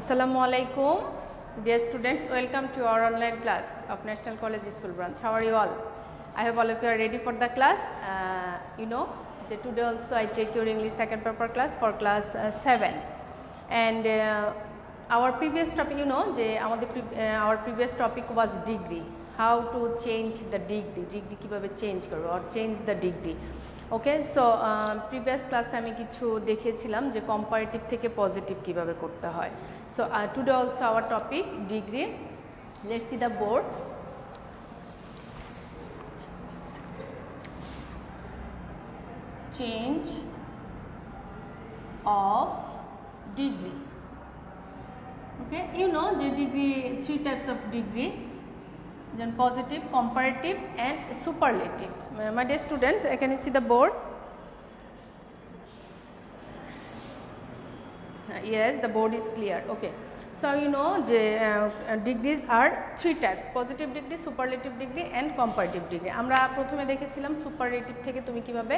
Assalamualaikum, dear students. Welcome to our online class of National College School Branch. How are you all? I hope all of you are ready for the class. You know that today also I take your English second paper class for class 7, and our previous topic, you know, our previous topic was degree. How to change the degree? Degree কিভাবে change করবে or change the degree. Okay, so previous ক্লাসে আমি কিছু দেখিয়েছিলাম যে comparative থেকে positive কিভাবে করতে হয়। So today also our topic degree. Let's see the board. Change of degree. Okay, you know যে degree 3 types of degree, then positive, comparative and superlative. My dear students, can you see the board? Yes, the board is clear. Okay, so you know the degrees are 3 types: positive degree, superlative degree and comparative degree. আমরা প্রথমে দেখেছিলাম superlative থেকে তুমি কিভাবে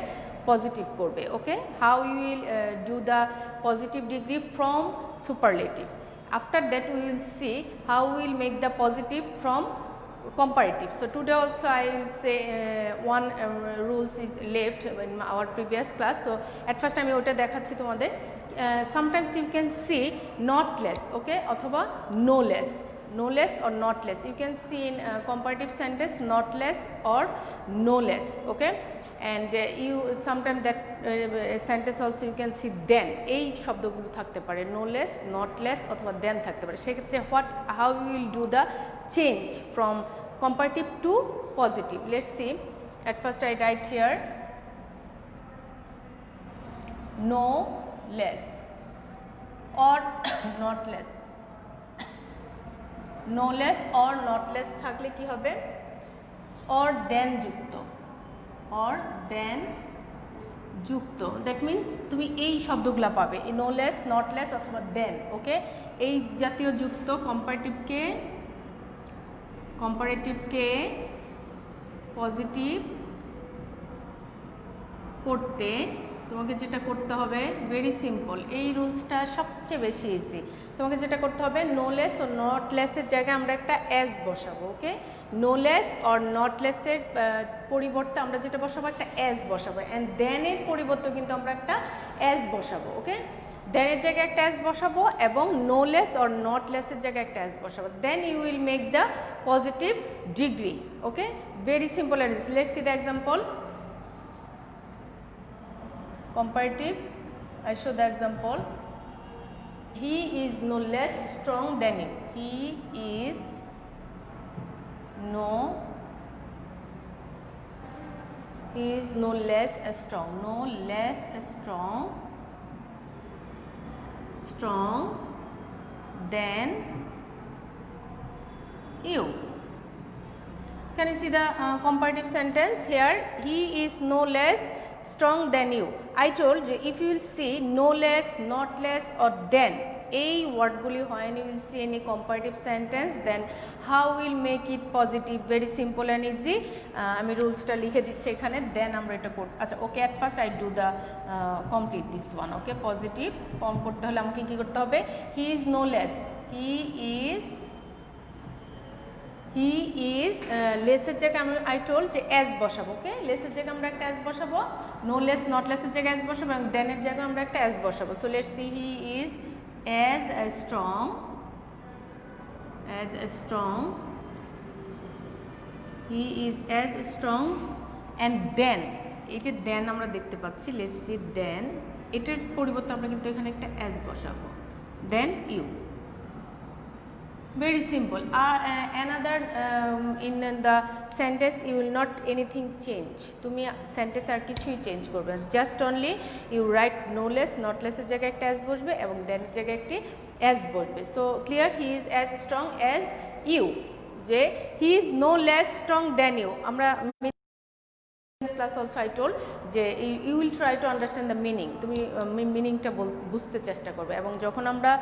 positive করবে। ওকে, how you will do the positive degree from superlative. After that we will see how we will make the positive from comparative. So today also I will say one rules is left in our previous class. So at first আমি ওটা দেখাচ্ছি তোমাদের। Sometimes you can see not less, okay, অথবা no less, no less or not less. You can see in comparative sentence not less or no less, okay, and you sometimes that sentence also you can see then. এই শব্দগুলো থাকতে পারে no less, not less অথবা then থাকতে পারে। সেক্ষেত্রে how we will do the change from comparative to positive. Let's see. At first I write here no less or not less. No less or not less থাকলে কি হবে? or then যুক্ত, or then যুক্ত। That means তুমি এই শব্দগুলো পাবে no less, not less অথবা then। ওকে, এই জাতীয় যুক্ত কম্পারেটিভকে পজিটিভ করতে তোমাকে যেটা করতে হবে, ভেরি সিম্পল, এই রুলসটা সবচেয়ে বেশি ইজি। তোমাকে যেটা করতে হবে, নো লেস ও নট লেসের জায়গায় আমরা একটা অ্যাজ বসাবো। ওকে, নো লেস অর নট লেসের পরিবর্তে আমরা যেটা বসাবো একটা অ্যাজ বসাবো, অ্যান্ড দেনের পরিবর্তে কিন্তু আমরা একটা অ্যাজ বসাবো। ওকে, দেনের জায়গায় একটা অ্যাজ বসাবো এবং নো লেস অর নট লেসের জায়গায় একটা অ্যাজ বসাবো, then you will make the positive degree. Okay, very simple and easy. Let's see the example. Comparative, I show the example. He is no less strong than you. He is no less strong. No less strong than you. Can you see the comparative sentence here? He is no less strong than you. I told you if you will see no less, not less or then, এই ওয়ার্ডগুলি হয় and you will see any comparative sentence, then how will make it positive? Very simple and easy. আমি রুলসটা লিখে দিচ্ছি এখানে, দেন আমরা এটা করব। আচ্ছা, ওকে, at first I do the complete this one. Okay, positive form করতে হলে আমাকে কি করতে হবে? he is no less, he is লেসের জায়গায় আমি আই টোল্ড যে অ্যাজ বসাবো। ওকে, লেসের জায়গায় আমরা একটা অ্যাজ বসাবো, নো লেস নট লেসের জায়গায় অ্যাজ বসাবো এবং দেনের জায়গায় আমরা একটা অ্যাজ বসাবো। So let's see, he is as strong, he is as strong and দেন, এই যে দেন আমরা দেখতে পাচ্ছি, লেটস সি দেন, এটার পরিবর্তে আমরা কিন্তু এখানে একটা অ্যাজ বসাবো, then you. Very simple. Another in the sentence you will not anything change. তুমি sentence আর কিছুই চেঞ্জ করবে না, just only you write no less, not লেসের জায়গায় একটা অ্যাজ বসবে এবং দেনের জায়গায় একটি অ্যাজ বসবে। So clear, he is as strong as you, যে he is no less strong than you. আমরা ক্লাস অলসো আই টোল্ড যে you will try to understand the meaning. তুমি মিনিংটা বুঝতে চেষ্টা করবে এবং যখন আমরা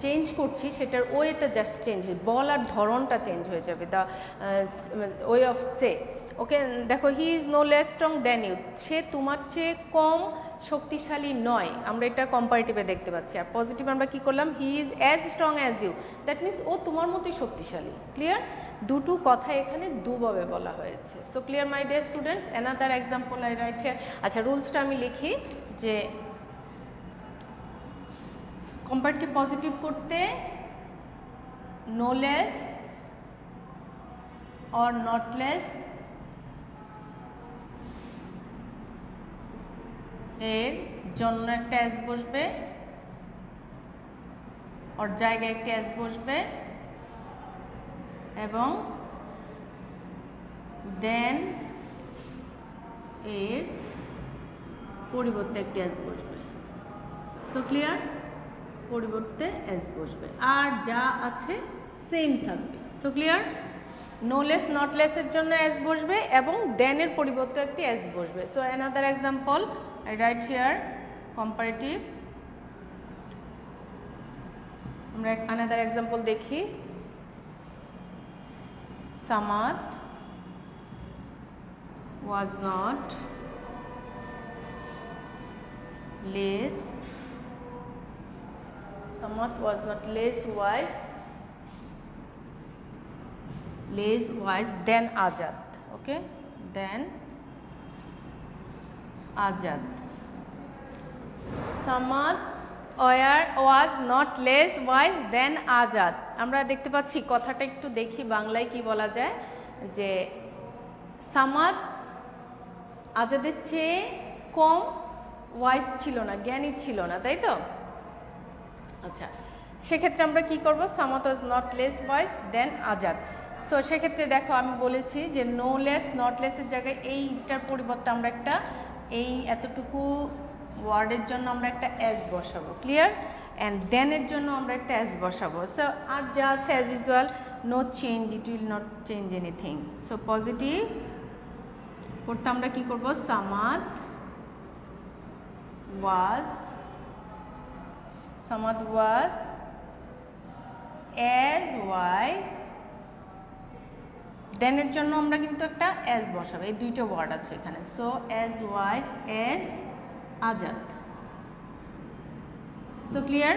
চেঞ্জ করছি সেটার ওয়েটা জাস্ট চেঞ্জ হয়ে, বলার ধরনটা চেঞ্জ হয়ে যাবে, the way of say. Okay দেখো he is no less strong then you, সে তোমার চেয়ে কম শক্তিশালী নয়, আমরা এটা কম্পারেটিভে দেখতে পাচ্ছি। আর পজিটিভ আমরা কি করলাম, he is as strong as you, that means ও তোমার মতোই শক্তিশালী। ক্লিয়ার? দুটো কথা এখানে দুভাবে বলা হয়েছে। So clear my dear students? Another example I write here. আচ্ছা রুলসটা আমি লিখি যে কম্পারেটিভ পজিটিভ করতে no less or not less এর জন্য একটা এস বসবে, ওর জায়গায় একটা এস বসবে, এবং দেন এর পরিবর্তে একটা এস বসবে। So clear? পরিবর্তে এস বসবে, আর যা আছে সেম থাকবে। So clear? No less not লেসের জন্য এস বসবে এবং দেনের পরিবর্তে একটি এস বসবে। So another example I write here comparative. আমরা অ্যানাদার এক্সাম্পল দেখি। Samad was not less, Samad was not less wise than Azad. Okay, than Azad. Samad was not less wise than Azad. আমরা দেখতে পাচ্ছি কথাটা একটু দেখি বাংলায় কি বলা যায়, যে সামাদ আজাদের চেয়ে কম ওয়াইজ ছিল না, জ্ঞানী ছিল না, তাই তো? আচ্ছা সেক্ষেত্রে আমরা কি করব, Samad was not less wise then Azad. So সেক্ষেত্রে দেখো আমি বলেছি যে নো লেস নট লেসের জায়গায় এইটার পরিবর্তে আমরা একটা এই এতটুকু ওয়ার্ডের জন্য আমরা একটা এস বসাবো। ক্লিয়ার? অ্যান্ড দেনের জন্য আমরা একটা এস বসাবো। সো আর যা আছে as usual, no change, it will not change anything. So positive করতে আমরা কি করব, সামাদ ওয়াজ as wise, দেনের জন্য আমরা কিন্তু একটা as বসাবো, এই দুইটা ওয়ার্ড আছে এখানে। So as wise as Azad. So clear?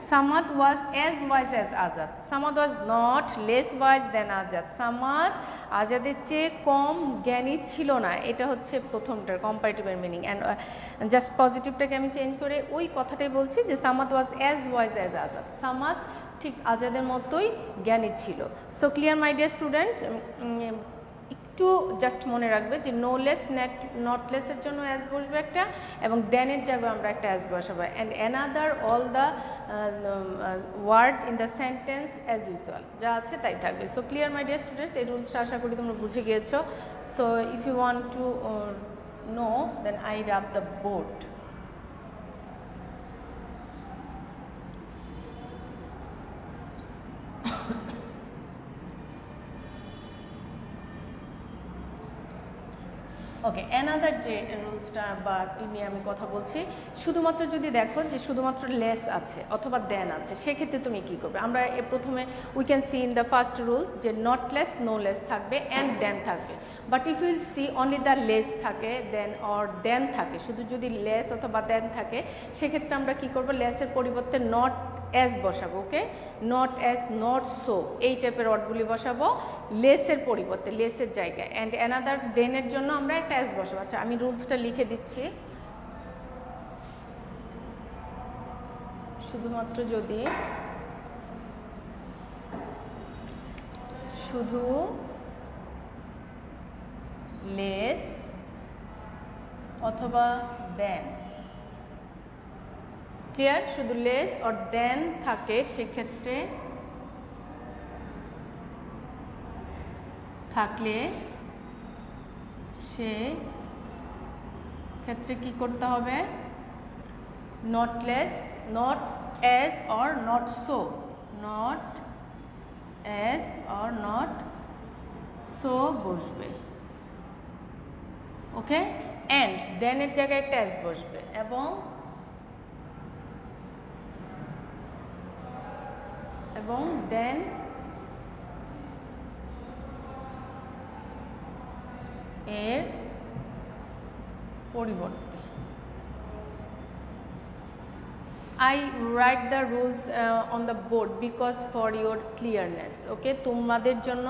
Samad was as wise as Azad. Samad was not less wise than Azad. Samad আজাদের চেয়ে কম জ্ঞানী ছিল না, এটা হচ্ছে প্রথমটার কম্পারেটিভের মিনিং। অ্যান্ড জাস্ট পজিটিভটাকে আমি চেঞ্জ করে ওই কথাটাই বলছি যে Samad was as wise as Azad, Samad ঠিক আজাদের মতোই জ্ঞানী ছিল। So clear my dear students? একটু জাস্ট মনে রাখবে যে নো লেস নট লেসের জন্য অ্যাজ বসবে একটা, এবং দেনের জায়গায় আমরা একটা অ্যাজ বসাবো, and another all the word in the sentence as usual, যা আছে তাই থাকবে। So clear my dear students? এই রুলসটা আশা করি তোমরা বুঝে গিয়েছো। So if you want to know then I rub the board. Okay, another যে রুলসটা বা নিয়ে আমি কথা বলছি, শুধুমাত্র যদি দেখো যে শুধুমাত্র লেস আছে অথবা দেন আছে, সেক্ষেত্রে তুমি কি করবে? আমরা প্রথমে we can see in the first rules যে নট লেস নো লেস থাকবে অ্যান্ড দেন থাকবে, but if you'll see only the less থাকে দেন অর দেন থাকে, শুধু যদি লেস অথবা দেন থাকে সেক্ষেত্রে আমরা কি করব, লেসের পরিবর্তে নট অ্যাজ বসাবো। ওকে, নট অ্যাজ, নট সো, এই টাইপের ওয়ার্ডগুলি বসাবো লেসের পরিবর্তে, লেসের জায়গায়। অ্যান্ড অ্যানাদার দেনের জন্য আমরা একটা অ্যাজ বসাবো। আচ্ছা আমি রুলসটা লিখে দিচ্ছি। শুধুমাত্র যদি শুধু লেস অথবা দেন, ক্লিয়ার? শুধু লেস অর দেন থাকে সেক্ষেত্রে থাকলে সে ক্ষেত্রে কি করতে হবে, not less, not as or not so, not as or not so বসবে। ওকে, অ্যান্ড দেনের জায়গায় একটা অ্যাজ বসবে, এবং দেন এর পরিবর্তে I write the rules on the board because for your clearness. ওকে, তোমাদের জন্য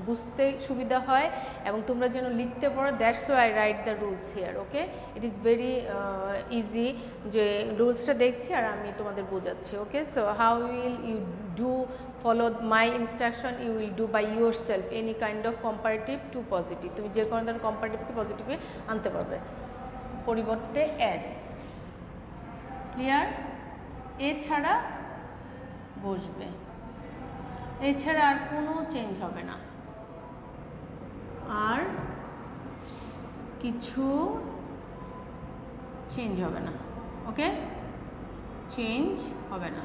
বুঝতে সুবিধা হয় এবং তোমরা যেন লিখতে পারো, that's why I write the rules here. Okay, it is very easy যে রুলসটা দেখছি আর আমি তোমাদের বোঝাচ্ছি। Okay, so how will you do follow my instruction, you will do by yourself any kind of comparative to positive. তুমি যে কোনো ধরনের কম্পারেটিভকে পজিটিভে আনতে পারবে, পরিবর্তে এস। ক্লিয়ার? এছাড়া বসবে, এছাড়া আর কোনো চেঞ্জ হবে না, আর কিছু চেঞ্জ হবে না। ওকে, চেঞ্জ হবে না।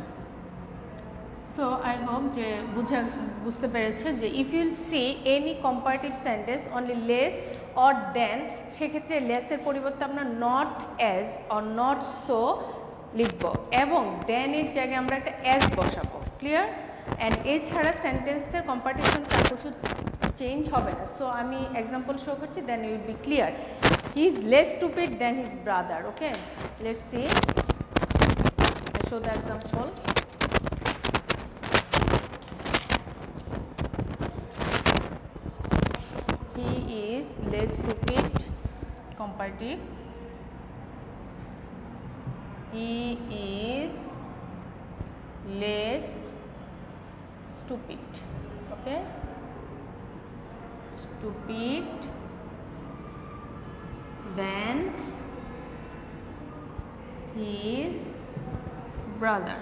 সো আই হোপ যে বুঝতে পেরেছে যে if you'll see any comparative sentence only less or than, সেক্ষেত্রে লেসের পরিবর্তে আমরা not as or not so লিখব এবং দেনের জায়গায় আমরা একটা অ্যাজ বসাবো। ক্লিয়ার? অ্যান্ড এছাড়া সেন্টেন্সের কম্পারেটিভ কিছু চেঞ্জ হবে না। সো আমি এক্সাম্পল শো করছি, then you will be clear. He is less stupid then his brother. Okay, let's see, show the example. He is less stupid, comparative. He is less stupid. Okay, stupid than his brother.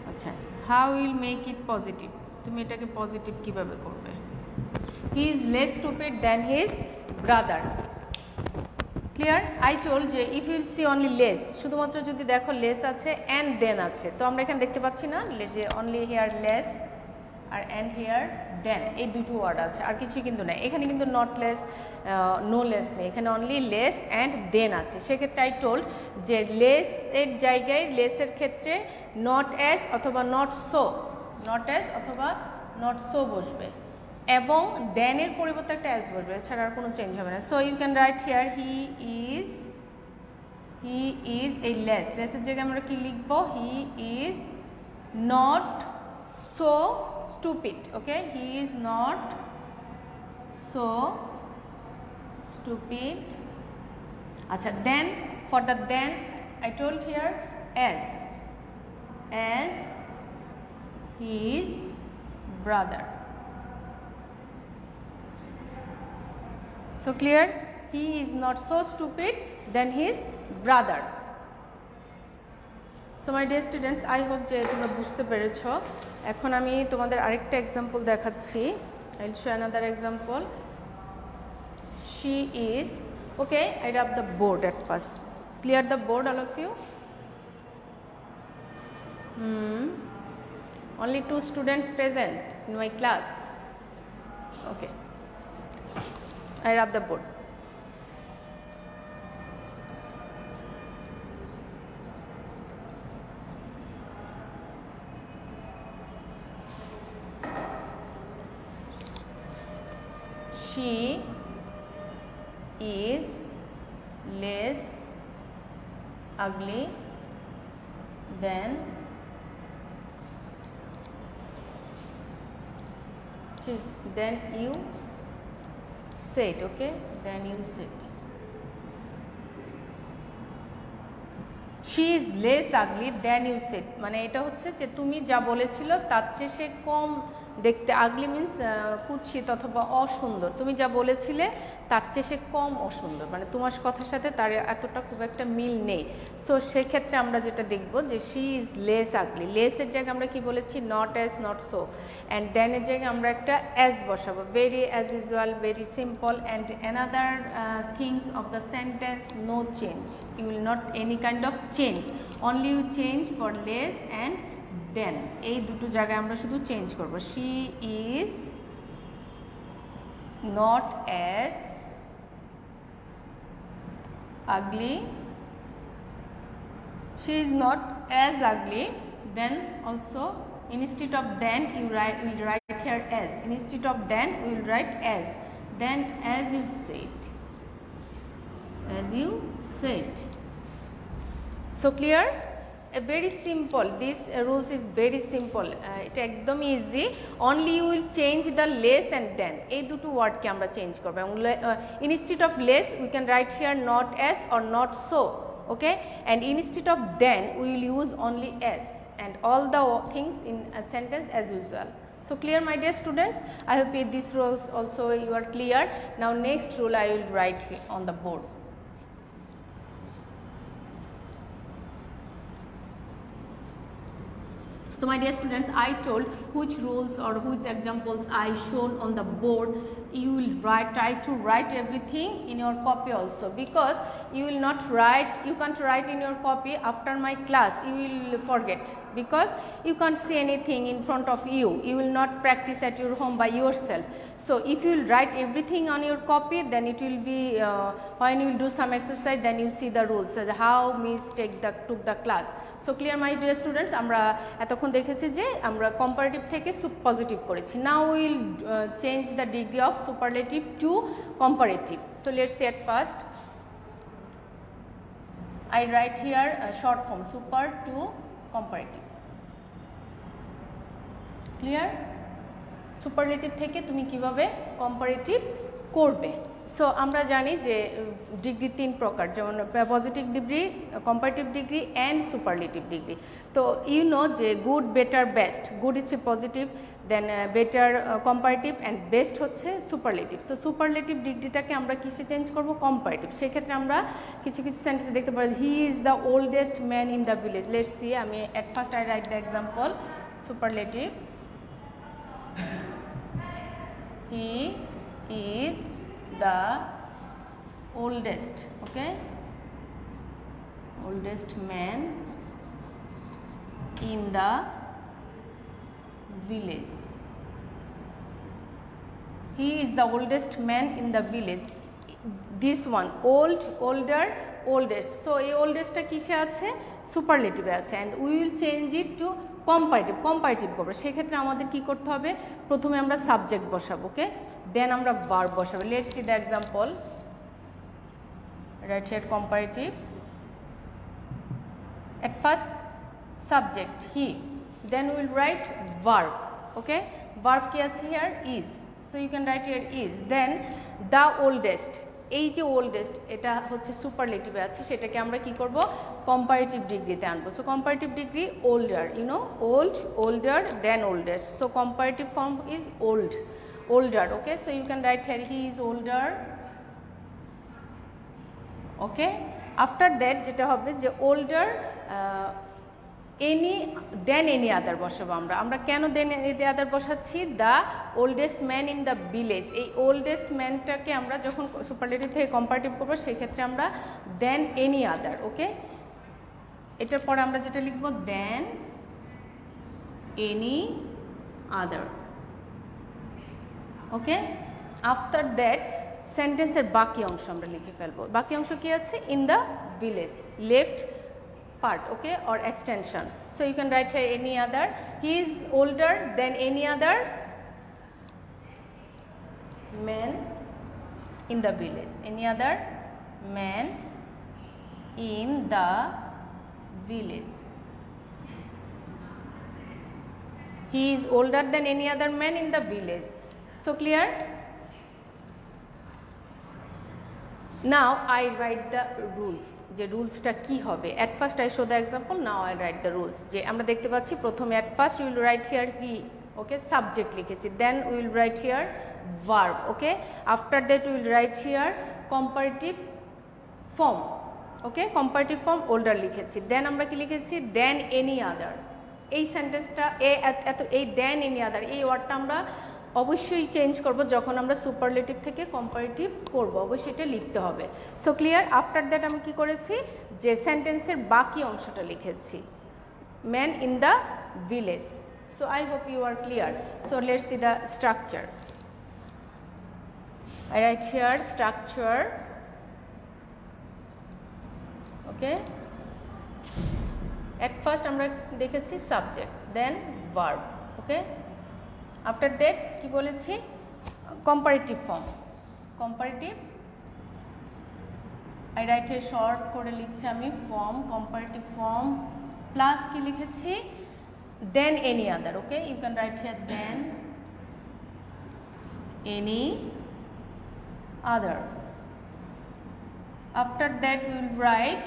আচ্ছা, how will make it positive? তুমি এটাকে positive কিভাবে করবে? He is less stupid then his brother. Clear? I told যে if you'll see only less, শুধুমাত্র যদি দেখো less আছে অ্যান্ড দেন আছে, তো আমরা এখানে দেখতে পাচ্ছি না যে অনলি হেয়ার লেস আর অ্যান্ড হেয়ার দেন, এই দুটো ওয়ার্ড আছে, আর কিছুই কিন্তু নাই। এখানে কিন্তু নট লেস, নো লেস নেই, এখানে অনলি লেস অ্যান্ড দেন আছে। সেক্ষেত্রে আই টোল্ড যে লেস এর জায়গায়, লেসের ক্ষেত্রে নট অ্যাজ অথবা নট সো, নট অ্যাজ অথবা নট সো বসবে এবং দেনের পরিবর্তে একটা অ্যাজ বসবে, এছাড়া আর কোনো চেঞ্জ হবে না। So you can write here he is এই লেস, লেসের জায়গায় আমরা কি লিখবো? He is not so stupid. Okay, he is not so stupid. Acha, then for the then I told here as his brother. So clear? He is not so stupid than his brother. So my dear students, I hope যে তোমরা বুঝতে পেরেছো। এখন আমি তোমাদের আরেকটা example দেখাচ্ছি। I will show another example. She is, okay, I rub the board at first. Clear the board, all of you? Only 2 students present in my class. Okay, I rub the board. She is less ugly than you said. Okay, then you said she is less ugly than you said, মানে এটা হচ্ছে যে তুমি যা বলেছিল তার চেয়ে সে কম দেখতে, আগলি মিন্স কুৎসিত অথবা অসুন্দর, তুমি যা বলেছিলে তার চেয়ে সে কম অসুন্দর, মানে তোমার কথার সাথে তার এতটা খুব একটা মিল নেই। সো সেক্ষেত্রে আমরা যেটা দেখব যে শি ইজ লেস আগলি, লেসের জায়গায় আমরা কি বলেছি? Not as, not so, and দেনের জায়গায় আমরা একটা অ্যাজ বসাবো। Very as usual, very simple, and another things of the sentence, no change, you will not any kind of change, only you change for less and দেন, এই দুটো জায়গায় আমরা শুধু চেঞ্জ করব। She is not as ugly, she is not as ugly, then also instead of then we'll write here as, instead of then we'll write as, then as you said. So clear? A very simple, this rules is very simple, it ekdom easy, only you will change the less and then, এই দুটো word কে আমরা change করব এবং instead of less we can write here not as or not so, okay, and instead of then we will use only as, and all the things in a sentence as usual. So clear my dear students? I hope this rules also you are clear. Now next rule I will write on the board. So my dear students, I told which rules or which examples I shown on the board. You will try to write everything in your copy also, because you will not write, you can't write in your copy after my class, you will forget, because you can't see anything in front of you, you will not practice at your home by yourself. So if you will write everything on your copy, then it will be when you will do some exercise, then you see the rules, so how Miss took the class. So clear my dear students, আমরা এতক্ষণ দেখেছি যে আমরা comparative থেকে positive করেছি. Now we will change the degree of superlative to comparative. So let's see at first. I write here a short form, super to comparative. Clear? Superlative থেকে তুমি কিভাবে comparative করবে। সো আমরা জানি যে ডিগ্রি তিন প্রকার, যেমন positive degree, comparative degree and superlative degree. তো ইউ নো যে গুড, বেটার, বেস্ট, গুড হচ্ছে positive, then better comparative and best হচ্ছে সুপারলেটিভ। সো সুপারলেটিভ ডিগ্রিটাকে আমরা কিসে চেঞ্জ করব? কম্পারেটিভ। সেক্ষেত্রে আমরা কিছু কিছু সেন্টেন্স দেখতে পারি, he is the oldest man in the village. Let's see, আমি at first I write the example superlative, he is the oldest, okay, oldest man in the village. He is the oldest man in the village. This one, old, older, oldest. So এই oldest-টা কিসে আছে? সুপারলেটিভে আছে, and we will change it to comparative. comparative করব, সেক্ষেত্রে আমাদের কি করতে হবে? প্রথমে আমরা সাবজেক্ট বসাবো, ওকে, দেন আমরা ভার্ব বসাবো। Let's see the example. Right here comparative, at first subject he, then we will write verb, okay, verb কি আছে here? is, so you can write here is, then the oldest, এই যে oldest এটা হচ্ছে সুপারলেটিভে আছে, সেটাকে আমরা কি করব? কম্পারেটিভ ডিগ্রিতে আনবো। So comparative degree older, you know, old, older, then oldest. So comparative form is old, older, okay, so you can write here he is older, okay. After that যেটা হবে যে older, any, then any other বসাবো আমরা। আমরা কেন then any other বসাচ্ছি? the oldest man in the village, এই oldest ম্যানটাকে আমরা যখন সুপারলেটিভ থেকে কম্পারেটিভ করবো, সেক্ষেত্রে আমরা then any other, okay, এটার পরে আমরা যেটা লিখবো then any other, okay. After that সেন্টেন্সের বাকি অংশ আমরা লিখে ফেলবো। বাকি অংশ কি আছে? In the village, left part, okay, or extension. So you can write here any other, he is older then any other man in the village, any other man in the village. He is older than any other man in the village. So clear? Now I write the rules, যে রুলসটা কি হবে। at first I show the example, now I write the rules। যে আমরা দেখতে পাচ্ছি প্রথমে at first we will write here he, okay, subject লিখেছি, then we will write here verb, okay, after that we will write here comparative form, okay, comparative form older লিখেছি, then আমরা কি লিখেছি? then any other। এই সেন্টেন্সটা এই দেন any আদার, এই ওয়ার্ডটা আমরা অবশ্যই চেঞ্জ করব যখন আমরা সুপারলেটিভ থেকে কম্পারেটিভ করব, অবশ্যই এটা লিখতে হবে। So clear? আফটার দ্যাট আমি কি করেছি? যে সেন্টেন্সের বাকি অংশটা লিখেছি, man in the village. So I hope you are clear. So let's see the structure. I write here structure, okay. At first আমরা দেখেছি subject, then verb. Okay, after that কি বলেছি comparative form. Comparative I write here short করে লিখছি আমি form, comparative form plus কি লিখেছি then any other. Okay, you can write here then any other. After that we will write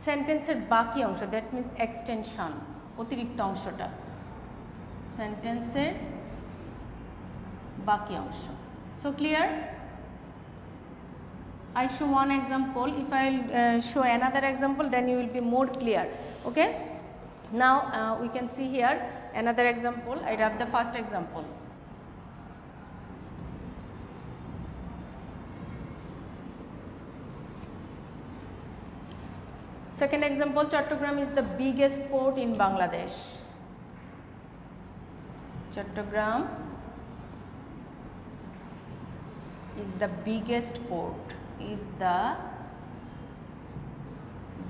sentence এর বাকি অংশ, that means extension, অতিরিক্ত অংশটা, sentence এর বাকি অংশ. So clear? I show one example. If I show another example, then you will be more clear. Okay, now we can see here another example. I have the first example. Second example, Chattogram is the biggest port in Bangladesh. Chattogram is the biggest port. Is the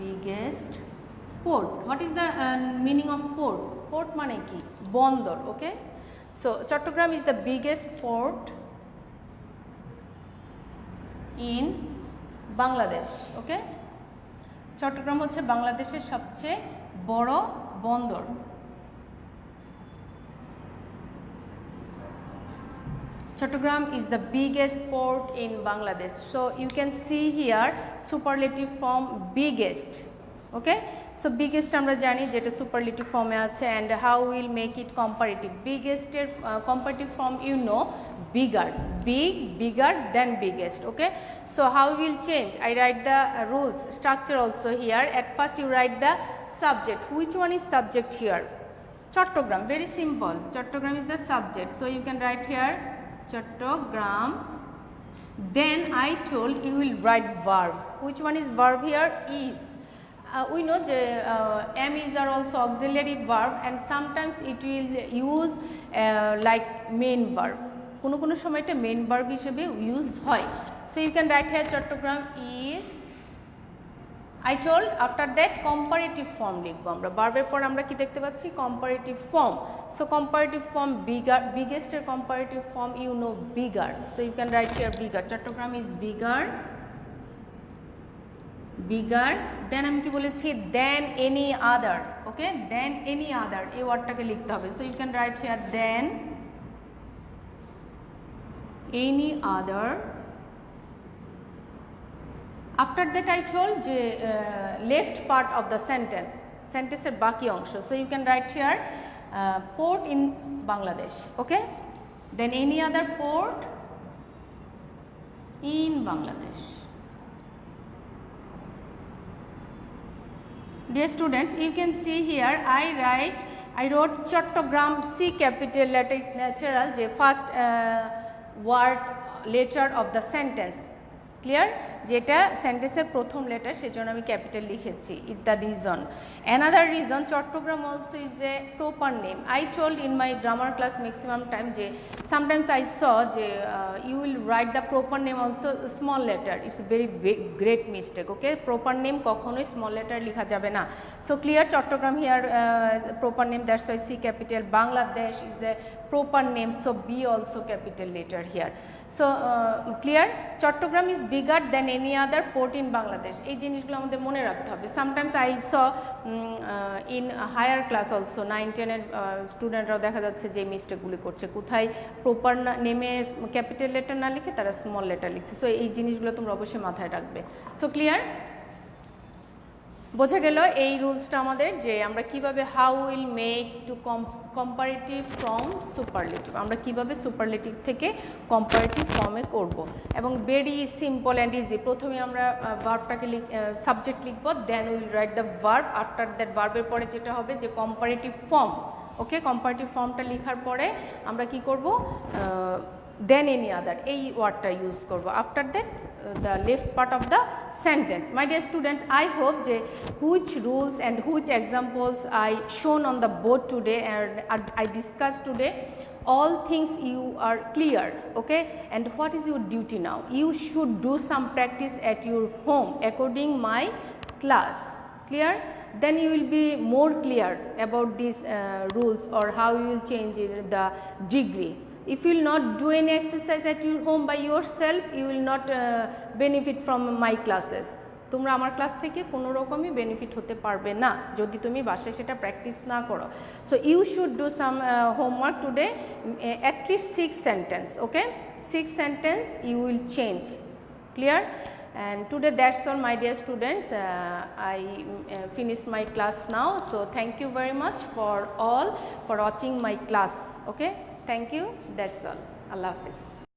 biggest port. What is the meaning of port? Port মানে কি? বন্দর. Okay, so Chattogram is the biggest port in Bangladesh. Okay, Chittagong হচ্ছে বাংলাদেশের সবচেয়ে বড় বন্দর. Chattogram is the biggest port in Bangladesh. So you can see here superlative form biggest. Okay, so biggest আমরা জানি যেটা superlative form এ আছে, and how we'll make it comparative. Biggest এর comparative form you know bigger, big, bigger than biggest. Okay, so how we'll change? I write the rules structure also here. At first you write the subject. Which one is subject here? Chattogram. Very simple. Chattogram is the subject. So you can write here Chattogram. Then I told you will write verb. Which one is verb here? Is. We know am is are also auxiliary verb, and sometimes it will use like main verb. কোনো কোনো সময় এটা main verb হিসেবে use হয়. So you can write here Chattogram is. I told after that comparative form লিখবো আমরা. ভার্বের পর আমরা কি দেখতে পাচ্ছি? Comparative form. So comparative form bigger, বিগেস্টের comparative form you know bigger. So you can write here bigger. Chattogram is bigger, bigger. Then আমি কি বলেছি? দেন এনি আদার. ওকে, দেন এনি আদার এই ওয়ার্ডটাকে লিখতে হবে. So you can write here then any other. After that I told যে left part of the sentence, sentence এর বাকি অংশ. So you can write here port in Bangladesh. Okay, then any other port in Bangladesh. Dear students, you can see here I wrote Chattogram C capital letter is natural, যে first word letter of the sentence. Clear? যেটা সেন্টেন্সের প্রথম letter, সেজন্য আমি capital লিখেছি. Is the reason. Another reason, Chittagong also is a proper name. I told in my grammar class maximum time যে sometimes I saw যে you will write the proper name also small letter. It's a very great mistake. Okay, proper name কখনোই small letter লেখা যাবে না. So clear? Chittagong here proper name, that's why C capital. Bangladesh is a proper name, so B also capital letter here. So clear? Chattogram is bigger than any other port in Bangladesh. এই জিনিসগুলো আমাদের মনে রাখতে হবে. Sometimes I saw in higher class also 9-10 এর স্টুডেন্টরাও দেখা যাচ্ছে যে মিস্টেকগুলি করছে. কোথায় প্রপার নেমে ক্যাপিটাল লেটার না লিখে তারা স্মল লেটার লিখছে. সো এই জিনিসগুলো তোমরা অবশ্যই মাথায় রাখবে. So clear? বোঝা গেল এই রুলসটা আমাদের, যে আমরা কিভাবে how will make to comparative from superlative, আমরা কিভাবে সুপারলেটিভ থেকে কম্পারেটিভ ফর্মে করব. এবং ভেরি সিম্পল অ্যান্ড ইজি. প্রথমে আমরা ভার্বটাকে সাবজেক্ট লিখব, then will write the verb. After that ভার্বের পরে যেটা হবে যে কম্পারেটিভ ফর্ম. ওকে, কম্পারেটিভ ফর্মটা লেখার পরে আমরা কি করব? দেন এনি আদার এই ওয়ার্ডটা ইউজ করব. After that the left part of the sentence. My dear students, I hope যে which rules and which examples I shown on the board today and I discussed today, all things you are clear. Okay, and what is your duty now? You should do some practice at your home according my class. clear, then you will be more clear about these rules or how you will change the degree. If you will not do any exercise at your home by yourself, you will not benefit from my classes. তোমরা আমার class থেকে কোনো রকমই benefit হতে পারবে না যদি তুমি বাসায় সেটা প্র্যাকটিস না করো। So you should do some homework today, at least 6 sentence, okay, 6 sentence you will change, clear? And today that's all my dear students. I finished my class now, so thank you very much for all for watching my class. Okay, thank you, that's all. Allah Hafiz.